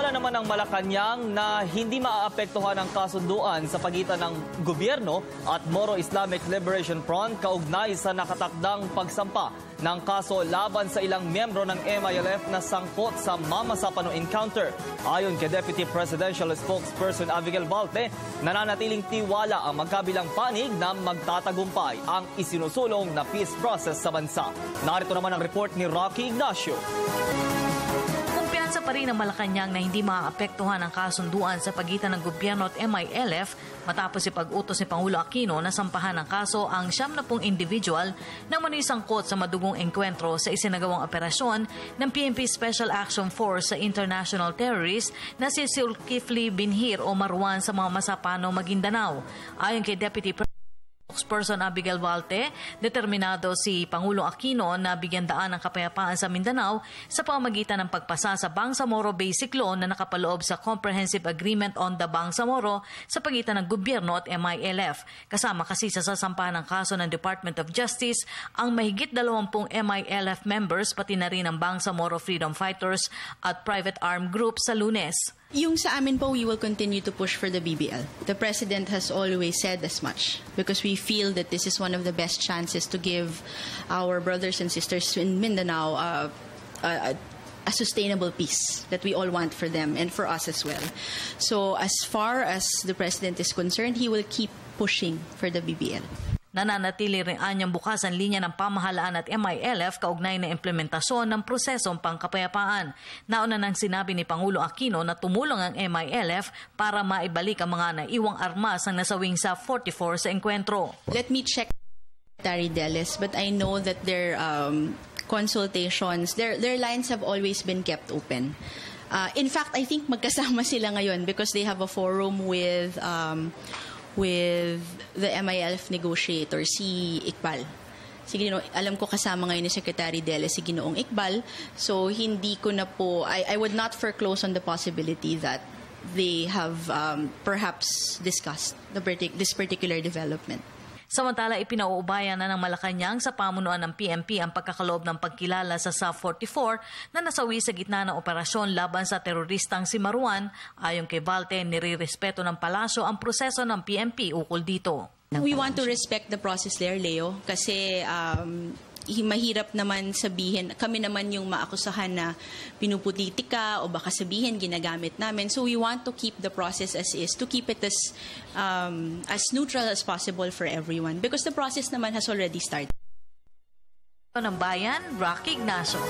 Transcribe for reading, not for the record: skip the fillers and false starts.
Nagpaalala naman ng Malacanang na hindi maaapektuhan ang kasunduan sa pagitan ng gobyerno at Moro Islamic Liberation Front kaugnay sa nakatakdang pagsampa ng kaso laban sa ilang miyembro ng MILF na sangkot sa Mama Sapano encounter. Ayon kay Deputy Presidential Spokesperson Abigail Valte, nananatiling tiwala ang magkabilang panig na magtatagumpay ang isinusulong na peace process sa bansa. Narito naman ang report ni Rocky Ignacio. Kumpiyansa pa rin ang Malacanang na hindi maaapektuhan ang kasunduan sa pagitan ng gobyerno at MILF matapos ipag-utos ni Pangulo Aquino na sampahan ng kaso ang 70 individual na manoy sangkot sa madugong engkwentro sa isinagawang operasyon ng PNP Special Action Force sa International Terrorist na si Zulkifli Binhir o Marwan sa mga Masapano, Maguindanao. Ayon kay Deputy Spokesperson Abigail Valte, determinado si Pangulong Aquino na bigyan daan ng kapayapaan sa Mindanao sa pamamagitan ng pagpasa sa Bangsamoro Basic Law na nakapaloob sa Comprehensive Agreement on the Bangsamoro sa pagitan ng gobyerno at MILF. Kasama kasi sa sasampahan ng kaso ng Department of Justice ang mahigit 20 MILF members pati na rin ang Bangsamoro Freedom Fighters at private armed group sa Lunes. Yung sa amin po, we will continue to push for the BBL. The President has always said as much because we feel that this is one of the best chances to give our brothers and sisters in Mindanao a sustainable peace that we all want for them and for us as well. So as far as the President is concerned, he will keep pushing for the BBL. Nananatili rin anyang bukas ang linya ng pamahalaan at MILF kaugnay na implementasyon ng prosesong pangkapayapaan. Nauna nang sinabi ni Pangulo Aquino na tumulong ang MILF para maibalik ang mga naiwang armas ang nasawing sa 44 sa engkwentro. Let me check Secretary Deles, but I know that their consultations, their lines have always been kept open. In fact, I think magkasama sila ngayon because they have a forum with the MILF negotiator, si Iqbal. Alam ko kasama ngayon ni Secretary Dele si Ginoong Iqbal. So hindi ko na po, I would not foreclose on the possibility that they have perhaps discussed this particular development. Samantala, ipinauubayan na ng Malacanang sa pamunuan ng PNP ang pagkakaloob ng pagkilala sa SAF-44 na nasawi sa gitna ng operasyon laban sa teroristang si Marwan. Ayon kay Valte, nirirespeto ng palasyo ang proseso ng PNP ukol dito. We want to respect the process there, Leo, kasi mahirap naman sabihin, kami naman yung maakusahan na pinupulitika o baka sabihin ginagamit namin. So we want to keep the process as is, to keep it as neutral as possible for everyone because the process naman has already started. Ng Bayan, Rocky Ignacio.